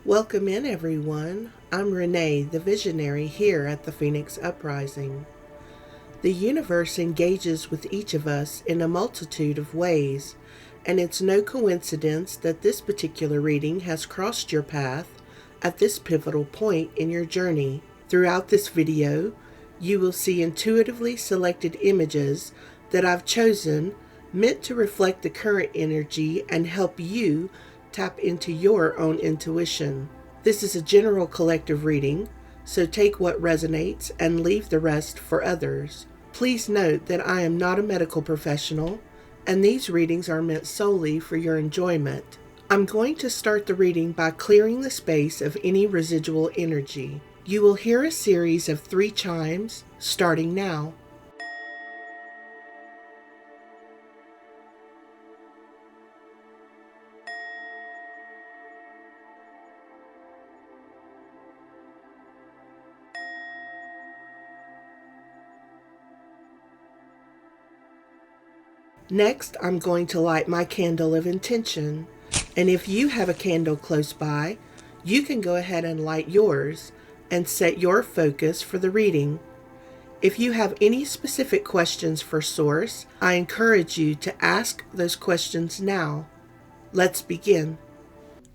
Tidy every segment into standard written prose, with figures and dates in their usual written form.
Welcome in, everyone. I'm Renee, the visionary here at the Phoenix Uprising. The universe engages with each of us in a multitude of ways, and it's no coincidence that this particular reading has crossed your path at this pivotal point in your journey. Throughout this video, you will see intuitively selected images that I've chosen meant to reflect the current energy and help you tap into your own intuition. This is a general collective reading, so take what resonates and leave the rest for others. Please note that I am not a medical professional, and these readings are meant solely for your enjoyment. I'm going to start the reading by clearing the space of any residual energy. You will hear a series of 3 chimes starting now. Next, I'm going to light my candle of intention, and if you have a candle close by, you can go ahead and light yours and set your focus for the reading. If you have any specific questions for Source, I encourage you to ask those questions now. Let's begin.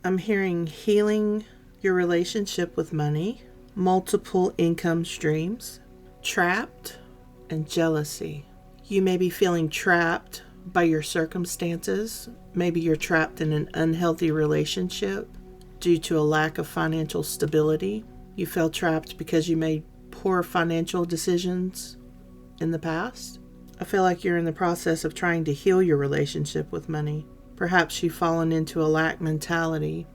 I'm hearing healing your relationship with money, multiple income streams, trapped, and jealousy. You may be feeling trapped by your circumstances. Maybe you're trapped in an unhealthy relationship due to a lack of financial stability. You felt trapped because you made poor financial decisions in the past. I feel like you're in the process of trying to heal your relationship with money. Perhaps you've fallen into a lack mentality.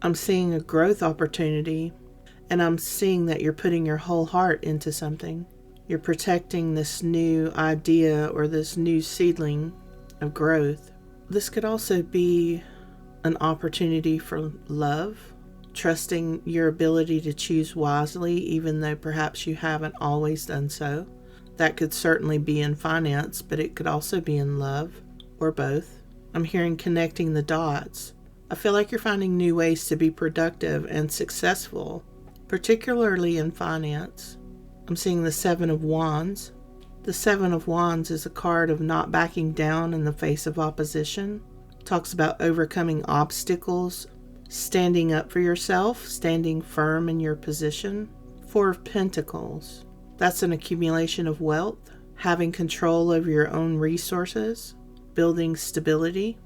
I'm seeing a growth opportunity, and I'm seeing that you're putting your whole heart into something. You're protecting this new idea or this new seedling of growth. This could also be an opportunity for love, trusting your ability to choose wisely, even though perhaps you haven't always done so. That could certainly be in finance, but it could also be in love, or both. I'm hearing connecting the dots. I feel like you're finding new ways to be productive and successful, particularly in finance. I'm seeing the 7 of Wands. The 7 of Wands is a card of not backing down in the face of opposition. It talks about overcoming obstacles, standing up for yourself, standing firm in your position. 4 of Pentacles. That's an accumulation of wealth, having control over your own resources, building stability.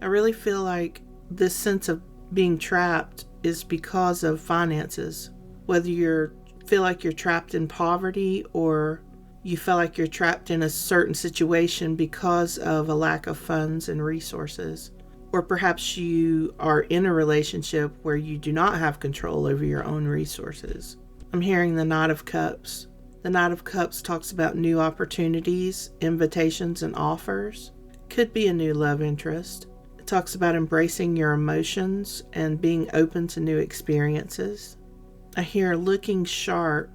I really feel like this sense of being trapped is because of finances. Whether you feel like you're trapped in poverty, or you feel like you're trapped in a certain situation because of a lack of funds and resources. Or perhaps you are in a relationship where you do not have control over your own resources. I'm hearing the Knight of Cups. The Knight of Cups talks about new opportunities, invitations, and offers. Could be a new love interest. It talks about embracing your emotions and being open to new experiences. I hear looking sharp.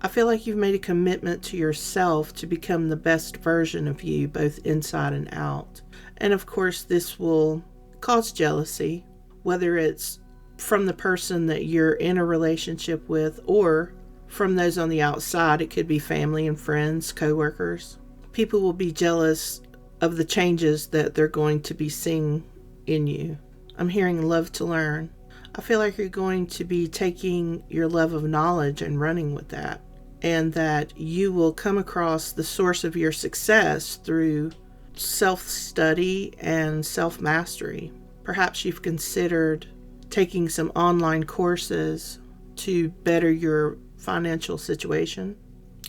I feel like you've made a commitment to yourself to become the best version of you, both inside and out. And of course, this will cause jealousy, whether it's from the person that you're in a relationship with or from those on the outside. It could be family and friends, co-workers. People will be jealous of the changes that they're going to be seeing in you. I'm hearing love to learn. I feel like you're going to be taking your love of knowledge and running with that, and that you will come across the source of your success through self-study and self-mastery. Perhaps you've considered taking some online courses to better your financial situation.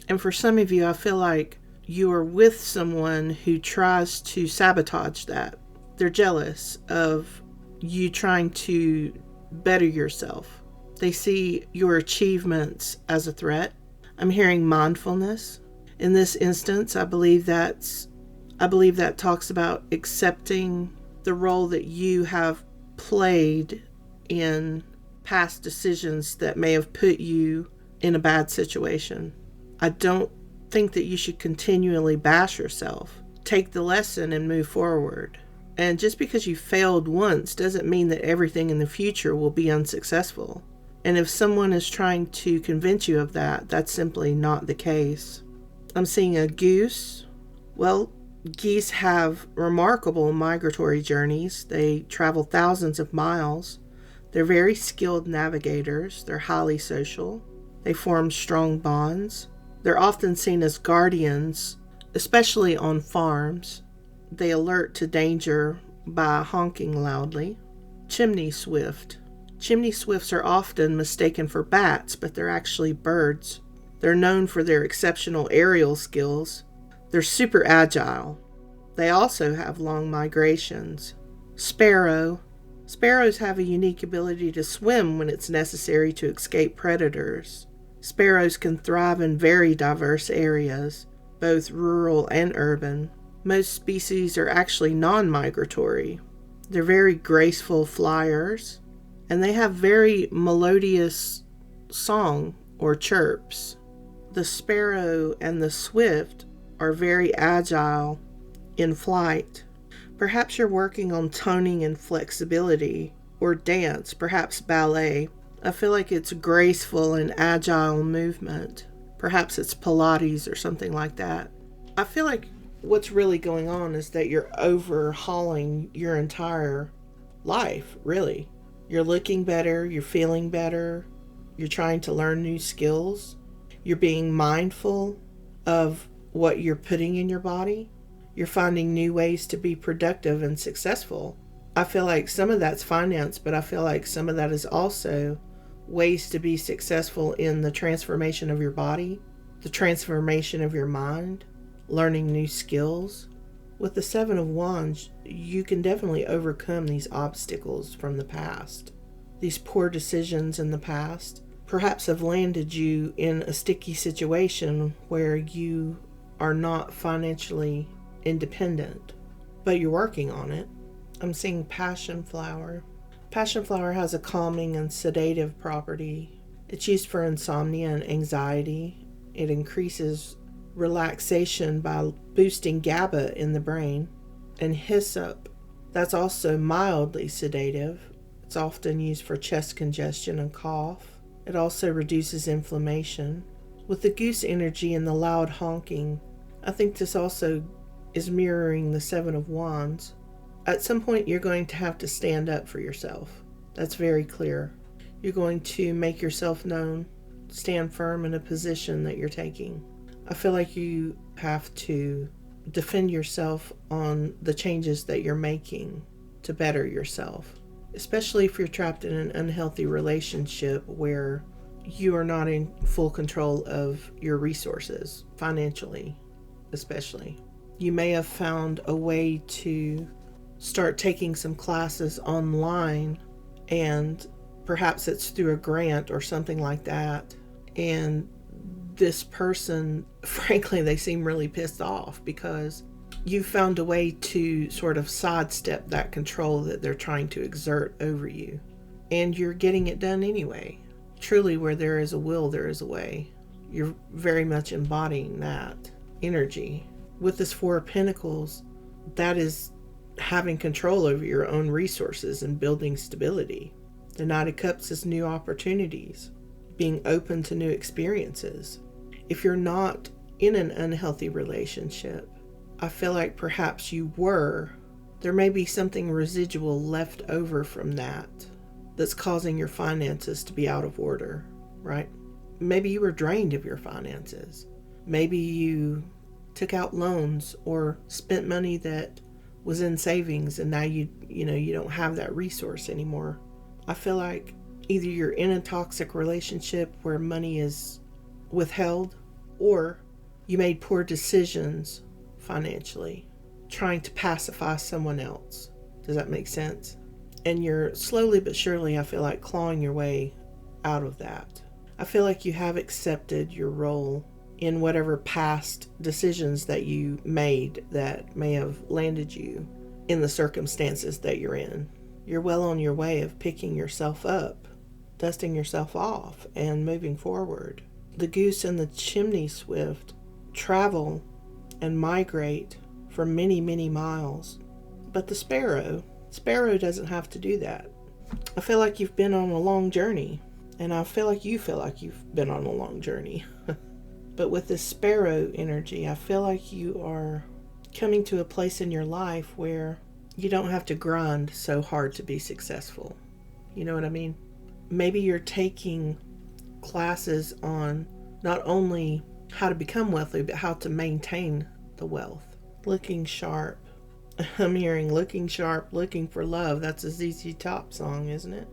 And for some of you, I feel like you are with someone who tries to sabotage that. They're jealous of you trying to better yourself. They see your achievements as a threat. I'm hearing mindfulness. In this instance, I believe that talks about accepting the role that you have played in past decisions that may have put you in a bad situation. I don't think that you should continually bash yourself. Take the lesson and move forward. And just because you failed once doesn't mean that everything in the future will be unsuccessful. And if someone is trying to convince you of that, that's simply not the case. I'm seeing a goose. Well, geese have remarkable migratory journeys. They travel thousands of miles. They're very skilled navigators. They're highly social. They form strong bonds. They're often seen as guardians, especially on farms. They alert to danger by honking loudly. Chimney swift. Chimney swifts are often mistaken for bats, but they're actually birds. They're known for their exceptional aerial skills. They're super agile. They also have long migrations. Sparrow. Sparrows have a unique ability to swim when it's necessary to escape predators. Sparrows can thrive in very diverse areas, both rural and urban. Most species are actually non-migratory. They're very graceful flyers, and they have very melodious song or chirps. The sparrow and the swift are very agile in flight. Perhaps you're working on toning and flexibility, or dance, perhaps ballet. I feel like it's graceful and agile movement. Perhaps it's Pilates or something like that. I feel like what's really going on is that you're overhauling your entire life, really. You're looking better, you're feeling better, you're trying to learn new skills, you're being mindful of what you're putting in your body, you're finding new ways to be productive and successful. I feel like some of that's finance, but I feel like some of that is also ways to be successful in the transformation of your body, the transformation of your mind, learning new skills. With the Seven of Wands, you can definitely overcome these obstacles from the past. These poor decisions in the past perhaps have landed you in a sticky situation where you are not financially independent, but you're working on it. I'm seeing passion flower. Passion flower has a calming and sedative property. It's used for insomnia and anxiety. It increases relaxation by boosting GABA in the brain. And hyssop, that's also mildly sedative. It's often used for chest congestion and cough. It also reduces inflammation. With the goose energy and the loud honking, I think this also is mirroring the Seven of Wands. At some point, you're going to have to stand up for yourself. That's very clear. You're going to make yourself known, stand firm in a position that you're taking. I feel like you have to defend yourself on the changes that you're making to better yourself, especially if you're trapped in an unhealthy relationship where you are not in full control of your resources, financially especially. You may have found a way to start taking some classes online, and perhaps it's through a grant or something like that. And this person, frankly, they seem really pissed off because you found a way to sort of sidestep that control that they're trying to exert over you. And you're getting it done anyway. Truly, where there is a will, there is a way. You're very much embodying that energy. With this Four of Pentacles, that is having control over your own resources and building stability. The Knight of Cups is new opportunities, being open to new experiences. If you're not in an unhealthy relationship, I feel like perhaps you were. There may be something residual left over from that that's causing your finances to be out of order, right? Maybe you were drained of your finances. Maybe you took out loans or spent money that was in savings, and now you don't have that resource anymore. I feel like either you're in a toxic relationship where money is withheld, or you made poor decisions financially, trying to pacify someone else. Does that make sense? And you're slowly but surely, I feel like, clawing your way out of that. I feel like you have accepted your role in whatever past decisions that you made that may have landed you in the circumstances that you're in. You're well on your way of picking yourself up, dusting yourself off, and moving forward. The goose and the chimney swift travel and migrate for many, many miles. But the sparrow doesn't have to do that. I feel like you've been on a long journey, and I feel like you've been on a long journey. But with this sparrow energy, I feel like you are coming to a place in your life where you don't have to grind so hard to be successful. You know what I mean? Maybe you're taking classes on not only how to become wealthy, but how to maintain the wealth. Looking sharp. I'm hearing looking sharp, looking for love. That's a ZZ Top song, isn't it?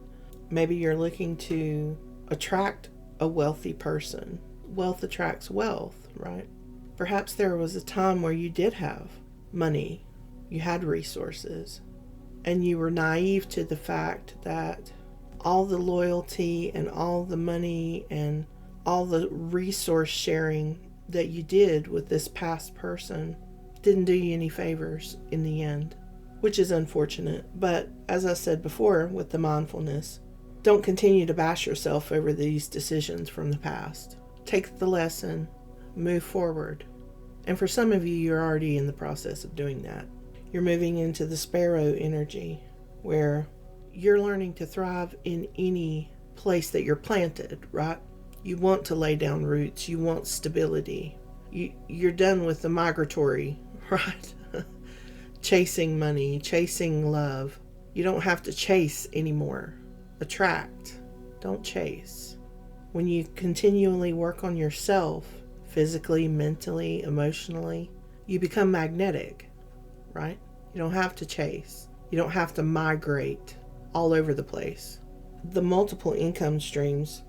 Maybe you're looking to attract a wealthy person. Wealth attracts wealth, right? Perhaps there was a time where you did have money, you had resources, and you were naive to the fact that all the loyalty and all the money and all the resource sharing that you did with this past person didn't do you any favors in the end, which is unfortunate. But as I said before with the mindfulness, don't continue to bash yourself over these decisions from the past. Take the lesson, move forward. And for some of you, you're already in the process of doing that. You're moving into the sparrow energy where you're learning to thrive in any place that you're planted, right? You want to lay down roots. You want stability. You're done with the migratory, right? Chasing money, chasing love. You don't have to chase anymore. Attract. Don't chase. When you continually work on yourself, physically, mentally, emotionally, you become magnetic, right? You don't have to chase. You don't have to migrate all over the place. The multiple income streams,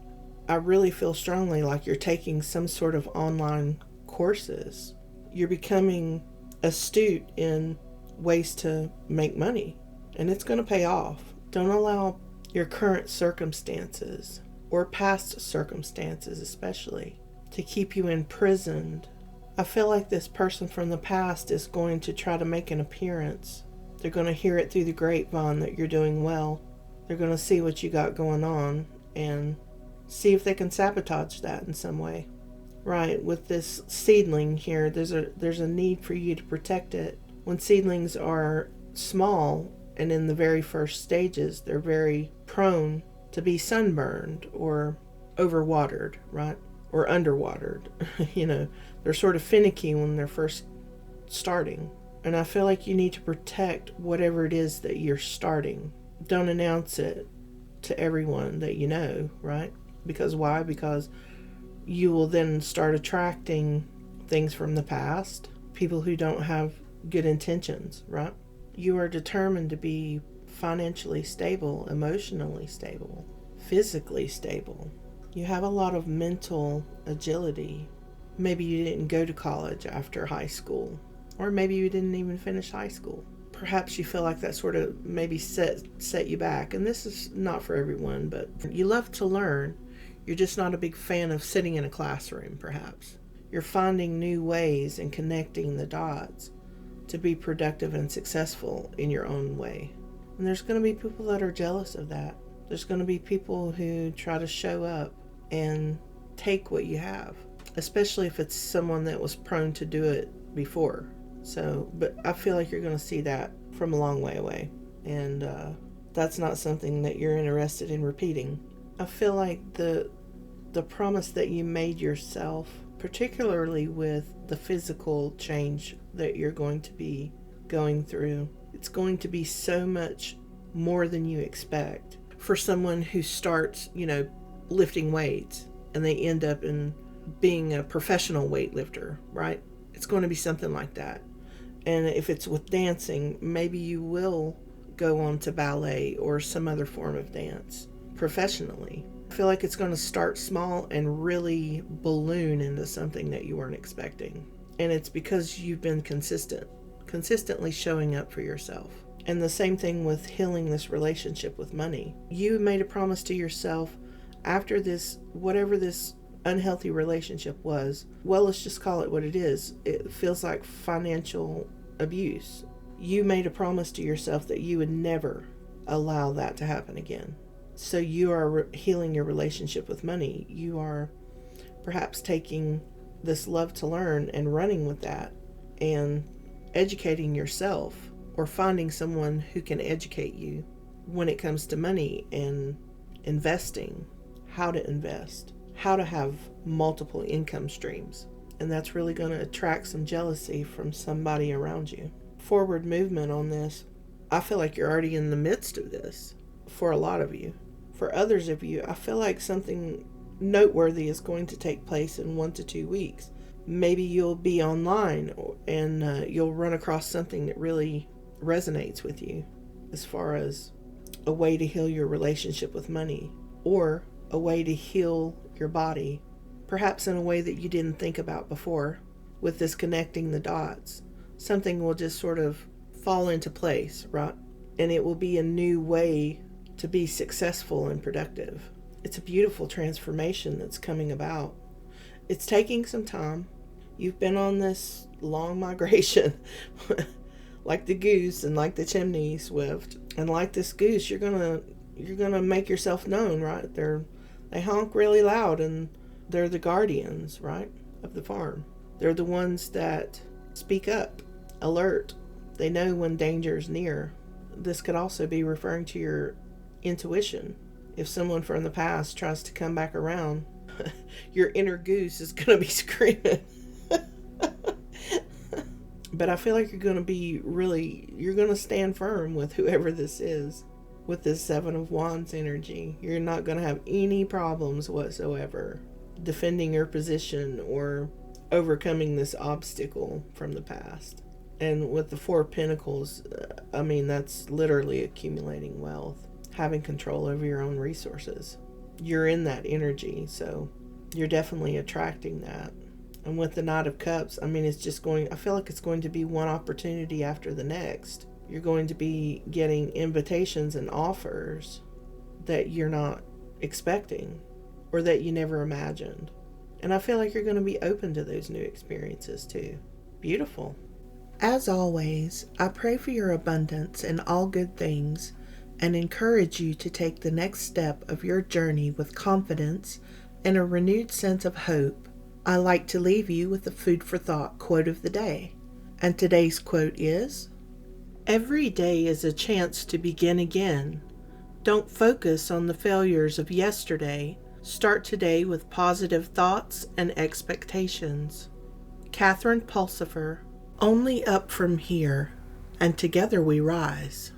I really feel strongly like you're taking some sort of online courses. You're becoming astute in ways to make money, and it's going to pay off. Don't allow your current circumstances or past circumstances especially to keep you imprisoned. I feel like this person from the past is going to try to make an appearance. They're going to hear it through the grapevine that you're doing well. They're going to see what you got going on and see if they can sabotage that in some way. Right, with this seedling here, there's a need for you to protect it. When seedlings are small and in the very first stages, they're very prone to be sunburned or overwatered, right? Or underwatered. They're sort of finicky when they're first starting. And I feel like you need to protect whatever it is that you're starting. Don't announce it to everyone that you know, right? Because why? Because you will then start attracting things from the past, people who don't have good intentions, right? You are determined to be financially stable, emotionally stable, physically stable. You have a lot of mental agility. Maybe you didn't go to college after high school, or maybe you didn't even finish high school. Perhaps you feel like that sort of maybe set you back. And this is not for everyone, but you love to learn. You're just not a big fan of sitting in a classroom, perhaps. You're finding new ways and connecting the dots to be productive and successful in your own way. And there's going to be people that are jealous of that. There's going to be people who try to show up and take what you have, especially if it's someone that was prone to do it before. But I feel like you're going to see that from a long way away. And that's not something that you're interested in repeating. I feel like the promise that you made yourself, particularly with the physical change that you're going to be going through, it's going to be so much more than you expect. For someone who starts, lifting weights and they end up in being a professional weightlifter, right? It's going to be something like that. And if it's with dancing, maybe you will go on to ballet or some other form of dance professionally. I feel like it's going to start small and really balloon into something that you weren't expecting. And it's because you've been consistently showing up for yourself. And the same thing with healing this relationship with money. You made a promise to yourself after this, whatever this unhealthy relationship was, well, let's just call it what it is. It feels like financial abuse. You made a promise to yourself that you would never allow that to happen again. So you are healing your relationship with money. You are perhaps taking this love to learn and running with that and educating yourself or finding someone who can educate you when it comes to money and investing, how to invest, how to have multiple income streams. And that's really going to attract some jealousy from somebody around you. Forward movement on this, I feel like you're already in the midst of this for a lot of you. For others of you, I feel like something noteworthy is going to take place in 1 to 2 weeks. Maybe you'll be online and you'll run across something that really resonates with you as far as a way to heal your relationship with money, or a way to heal your body, perhaps in a way that you didn't think about before. With this connecting the dots, something will just sort of fall into place, right? And it will be a new way to be successful and productive. It's a beautiful transformation that's coming about. It's taking some time. You've been on this long migration like the goose and like the chimney swift. And like this goose, you're gonna make yourself known, right? They honk really loud, and they're the guardians, right, of the farm. They're the ones that speak up, alert. They know when danger is near. This could also be referring to your intuition. If someone from the past tries to come back around, your inner goose is going to be screaming. But I feel like you're going to stand firm with whoever this is, with this Seven of Wands energy. You're not going to have any problems whatsoever defending your position or overcoming this obstacle from the past. And with the Four of Pentacles, that's literally accumulating wealth, having control over your own resources. You're in that energy, so you're definitely attracting that. And with the Knight of Cups, I feel like it's going to be one opportunity after the next. You're going to be getting invitations and offers that you're not expecting or that you never imagined. And I feel like you're going to be open to those new experiences too. Beautiful. As always, I pray for your abundance in all good things and encourage you to take the next step of your journey with confidence and a renewed sense of hope. I like to leave you with the food for thought quote of the day. And today's quote is, "Every day is a chance to begin again. Don't focus on the failures of yesterday. Start today with positive thoughts and expectations." Catherine Pulsifer. Only up from here, and together we rise.